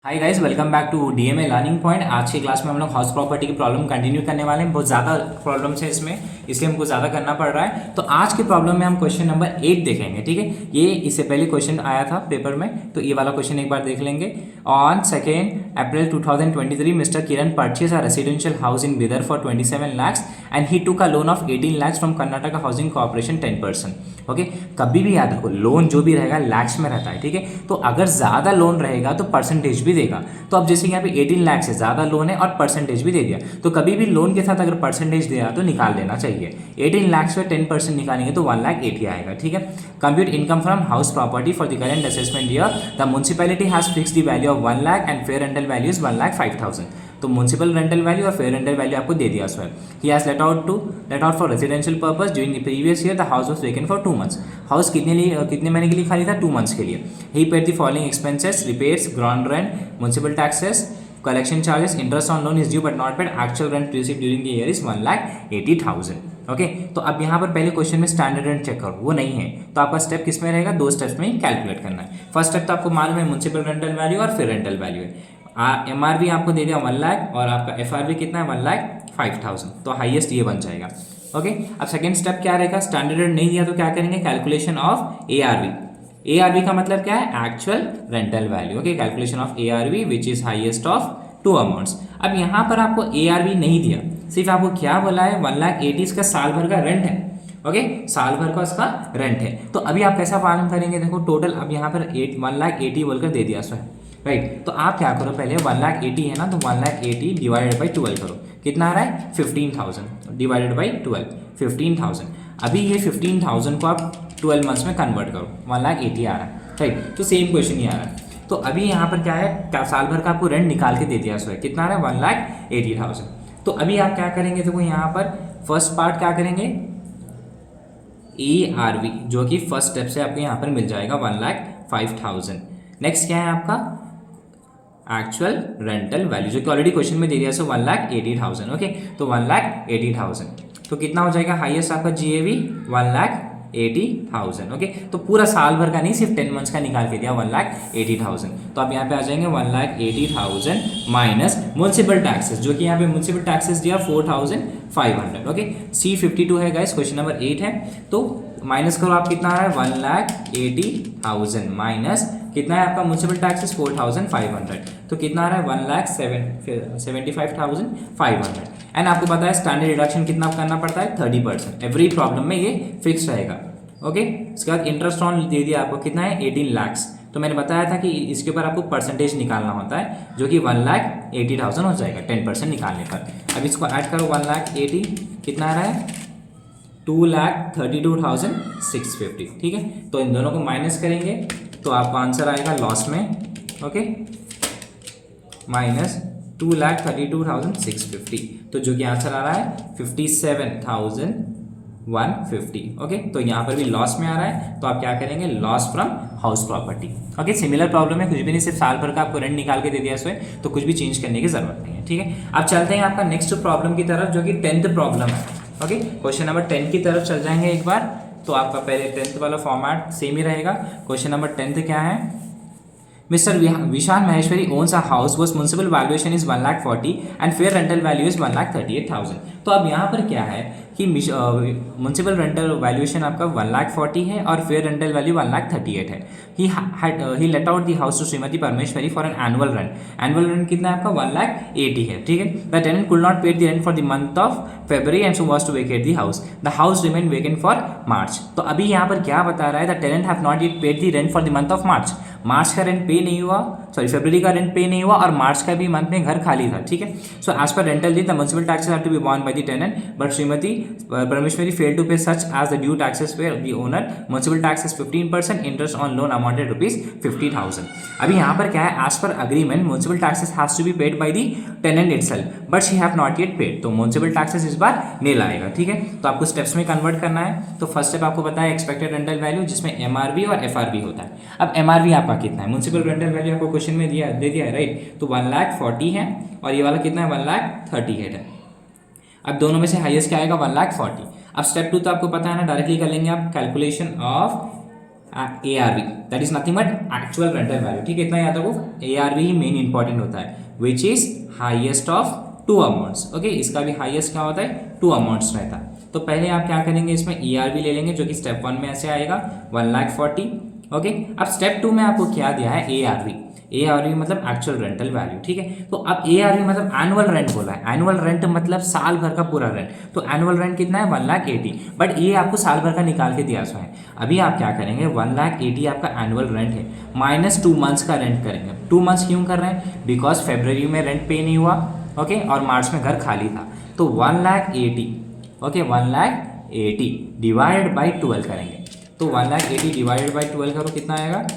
Hi guys, welcome back to DMA learning point. आज की class में हम लोग हाउस प्रॉपर्टी की प्रॉब्लम कंटिन्यू करने वाले हैं। बहुत ज़्यादा प्रॉब्लम्स है इसमें, इसलिए हमको ज़्यादा करना पड़ रहा है। तो आज के प्रॉब्लम में हम क्वेश्चन नंबर 8 देखेंगे। ठीक है, ये इससे पहले क्वेश्चन आया था पेपर में, तो ये वाला क्वेश्चन एक बार देख लेंगे। On 2 April 2023 mister Kiran purchase a residential house in Bidar for 27 lakhs and he took a loan of 18 lakhs from Karnataka housing corporation 10%। Okay, कभी भी याद रखो, लोन जो भी रहेगा लैक्स में रहता है। ठीक है, तो अगर ज़्यादा लोन रहेगा तो परसेंटेज भी देगा। तो अब जैसे यहाँ पे 18 लाख से ज़्यादा लोन है और परसेंटेज भी दे दिया, तो कभी भी लोन के साथ अगर परसेंटेज दिया तो निकाल देना चाहिए। 18 लाख से 10% निकालेंगे तो 1,80,000 आएगा। ठीक है, compute income from house property for the current assessment year. The municipality has fixed the value of 1 lakh and fair rental value is 1,05,000। तो म्युनिसिपल रेंटल वैल्यू और फेयर रेंटल वैल्यू आपको दे दिया सो है। He has let out for residential purpose during the previous year the house was vacant for 2 months। House कितने महीने के लिए खाली था? 2 months के लिए। He paid the following expenses: repairs, ground rent, municipal taxes, collection charges, interest on loan is due but not paid, actual rent received during the year is 1,80,000। Okay, तो अब यहाँ पर पहले क्वेश्चन में स्टैंडर्ड रेंट चेक करो, वो नहीं है, तो आपका स्टेप किस में रहेगा? 2 स्टेप्स में ही कैलकुलेट करना है। फर्स्ट स्टेप तो आपको मालूम है, म्युनिसिपल रेंटल वैल्यू और फिर रेंटल वैल्यू है। MRV आपको दे दिया 1 लाख और आपका FRV कितना है? 1,05,000। तो हाईएस्ट ये बन जाएगा। ओके, अब सेकेंड स्टेप क्या रहेगा? स्टैंडर्ड रेंट नहीं दिया तो क्या करेंगे? Calculation of ARV। ARV का मतलब क्या है? Actual rental value. Okay, calculation of ARV which is highest of 2 amounts. अब यहाँ पर आपको ARV नहीं दिया, सिर्फ आपको क्या बोला है? 1,80,000 इसका साल भर का रेंट है। ओके, साल भर का उसका रेंट है। तो अभी आप कैसा पालन करेंगे? देखो टोटल अब यहाँ पर 1,80,000 बोलकर दे दिया सो है, राइट। तो आप क्या करो, पहले 1,80,000 है ना, तो 1,80,000 डिवाइडेड बाई 12 करो। कितना आ रहा है? 15,000 डिवाइडेड बाई 12, 15,000। अभी ये 15,000 को आप 12 मंथ्स में कन्वर्ट करो, 1,80,000 आ रहा है, राइट। तो सेम क्वेश्चन ही आ रहा है। तो अभी यहाँ पर क्या है? साल भर का आपको रेंट निकाल के दे दिया सो है। कितना आ रहा है? 1,80,000। तो अभी आप क्या करेंगे? देखो यहाँ पर फर्स्ट पार्ट क्या करेंगे? ARV, जो कि फर्स्ट स्टेप से आपको यहाँ पर मिल जाएगा 1,05,000। नेक्स्ट क्या है आपका? एक्चुअल रेंटल वैल्यू, जो कि ऑलरेडी क्वेश्चन में दे दिया सो 1,80,000। ओके, तो 1,80,000 तो कितना हो जाएगा? हाईएस्ट आपका GAV 1,80,000। ओके, तो पूरा साल भर का नहीं, सिर्फ 10 मंथ्स का निकाल के दिया 1,80,000। तो आप यहाँ पे आ जाएंगे 1,80,000 माइनस म्युनिसिपल टैक्सेस, जो कि यहाँ पे म्युनिसिपल टैक्सेस दिया 4,500। ओके, C52 है गाइस, क्वेश्चन नंबर 8 है। तो माइनस करो, आप कितना आ रहा है? 1,80,000 माइनस कितना है आपका? म्युनिसिपल टैक्सेस 4,500, तो कितना आ रहा है? 1,75,500। एंड आपको पता है स्टैंडर्ड डिडक्शन कितना करना पड़ता है? 30%। एवरी प्रॉब्लम में ये फिक्स रहेगा। ओके, इसके बाद इंटरेस्ट ऑन दे दिया आपको, कितना है? 18 lakhs। तो मैंने बताया था कि इसके ऊपर आपको परसेंटेज निकालना होता है, जो कि 1,80,000 हो जाएगा 10% निकालने पर। अब इसको ऐड करो, 1,80,000 कितना आ रहा है? 2,32,650। ठीक है, तो इन दोनों को माइनस करेंगे तो आपका आंसर आएगा लॉस में। ओके, माइनस 2,32,650, तो जो कि आंसर आ रहा है 57,150। ओके, तो यहाँ पर भी लॉस में आ रहा है, तो आप क्या करेंगे? Loss from house property. Okay, similar problem है, कुछ भी नहीं, सिर्फ साल भर का आपको रेंट निकाल के दे दिया सो है, तो कुछ भी चेंज करने की जरूरत नहीं है। ठीक है, अब चलते हैं आपका नेक्स्ट प्रॉब्लम की तरफ, जो कि 10th प्रॉब्लम है। ओके, क्वेश्चन नंबर 10 की तरफ चल जाएंगे एक बार। तो आपका पहले 10th वाला फॉर्मेट सेम ही रहेगा। क्वेश्चन नंबर 10 क्या है? Mr. Vishal Maheshwari owns a house whose municipal valuation is 1,40,000 and fair rental value is 1,38,000। तो अब यहाँ पर क्या है कि म्युनिसिपल रेंटल वैल्यूएशन आपका 1,40,000 है और फेयर रेंटल वैल्यू 1,38,000 है। He let out the house to Shrimati Parmeshwari for an annual rent. Annual rent कितना है आपका? 1,80,000 है। ठीक है, the tenant could not paid the rent for the month of February and so was to vacate the house. The house remained vacant for March। तो अभी यहाँ पर क्या बता रहा है? The tenant have not yet paid the rent for the month of March। March का rent पे नहीं हुआ, सॉरी फरवरी का रेंट पे नहीं हुआ और मार्च का भी मंथ में घर खाली था। ठीक है, so as per rental the municipal taxes have to be borne by the tenant but Shrimati Parmeshwari failed to pay such as the due taxes pay the owner. Municipal taxes 15%, interest on loan amounted ₹50,000। अभी यहाँ पर क्या है? As per agreement municipal taxes has to be paid by the tenant itself but she have not yet paid. तो municipal taxes इस बार नील आएगा। ठीक है, तो आपको स्टेप्स में कन्वर्ट करना है। तो फर्स्ट स्टेप आपको पता है एक्सपेक्टेड रेंटल वैल्यू, जिसमें MRV और FRV होता है। अब MRV आपका कितना है? म्युनिसिपल रेंटल वैल्यू आपको क्वेश्चन में दे दिया है, राइट। तो 1,40,000 है और ये वाला कितना है? 1,38,000 है। अब दोनों में से हाईएस्ट क्या आएगा? 1,40,000। अब स्टेप 2 तो आपको पता है ना, डायरेक्टली कर लेंगे आप calculation of ARV, that is nothing but actual rental value, ठीक है, इतना याद रखो। ARV ही मेन इंपॉर्टेंट होता है, which is highest of two amounts. Okay, इसका भी हाईएस्ट क्या होता है, टू अमाउंट्स रहता है। तो पहले आप क्या करेंगे, इसमें ERV ले लेंगे जो कि स्टेप 1 में ऐसे आएगा 1,40,000। ओके, अब स्टेप 2 में आपको क्या दिया है, ARV मतलब एक्चुअल रेंटल वैल्यू, ठीक है। तो अब ARV मतलब एनुअल रेंट बोला है, एनुअल रेंट मतलब साल भर का पूरा रेंट। तो एनुअल रेंट कितना है, 1,80,000, बट ये आपको साल भर का निकाल के दिया है। अभी आप क्या करेंगे, 1,80,000 आपका एनुअल रेंट है, माइनस 2 मंथ्स का रेंट करेंगे। 2 मंथ्स क्यों कर रहे हैं, बिकॉज फरवरी में रेंट पे नहीं हुआ, ओके, और मार्च में घर खाली था। तो 1,80,000, ओके, 1,80,000 डिवाइडेड बाई 12 करेंगे। तो 1,80,000 डिवाइडेड बाई 12 करो, कितना आएगा,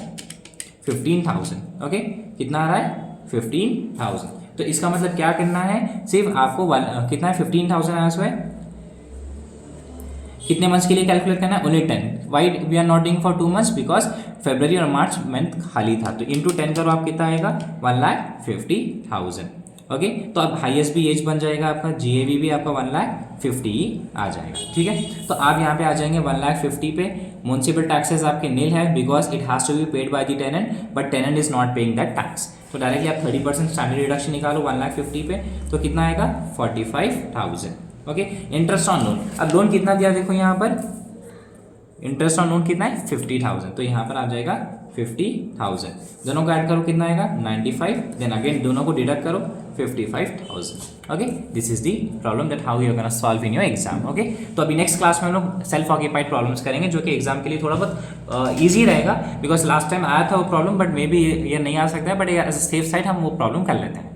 15,000। ओके, कितना आ रहा है, 15,000। तो इसका मतलब क्या करना है, सिर्फ आपको कितना है, 15,000 आया हुआ है, कितने मंथ्स के लिए कैलकुलेट करना है, only 10। Why we are not doing for 2 months, because फरवरी और मार्च मंथ खाली था। तो इंटू 10 करो, आप कितना आएगा, 1,50,000। ओके, तो अब हाईएस्ट भी एज बन जाएगा आपका, GAV भी आपका 1,50,000 आ जाएगा, ठीक है। तो आप यहाँ पे आ जाएंगे 1,50,000 पे। म्युनिसिपल टैक्सेस आपके नील है, because it has to be paid by the tenant, but tenant is not paying that tax. तो डायरेक्टली आप 30% स्टैंडर्ड डिडक्शन निकालो 1,50,000 पे, तो कितना आएगा, 45,000। ओके, इंटरेस्ट ऑन लोन, अब लोन कितना दिया देखो यहाँ पर, इंटरेस्ट ऑन लोन कितना है, 50,000। तो यहाँ पर आ जाएगा 50,000, दोनों को ऐड करो, कितना आएगा, 95, देन अगेन दोनों को डिडक्ट करो, 55,000। Okay, this is the problem that how you are gonna solve in your exam. Okay, तो अभी नेक्स्ट क्लास में हम लोग सेल्फ ऑक्यूपाइड प्रॉब्लम्स करेंगे, जो कि एग्जाम के लिए थोड़ा बहुत ईजी रहेगा, बिकॉज लास्ट टाइम आया था वो प्रॉब्लम, बट मे बी ये नहीं आ सकता है, बट एज सेफ साइड हम वो प्रॉब्लम कर लेते हैं।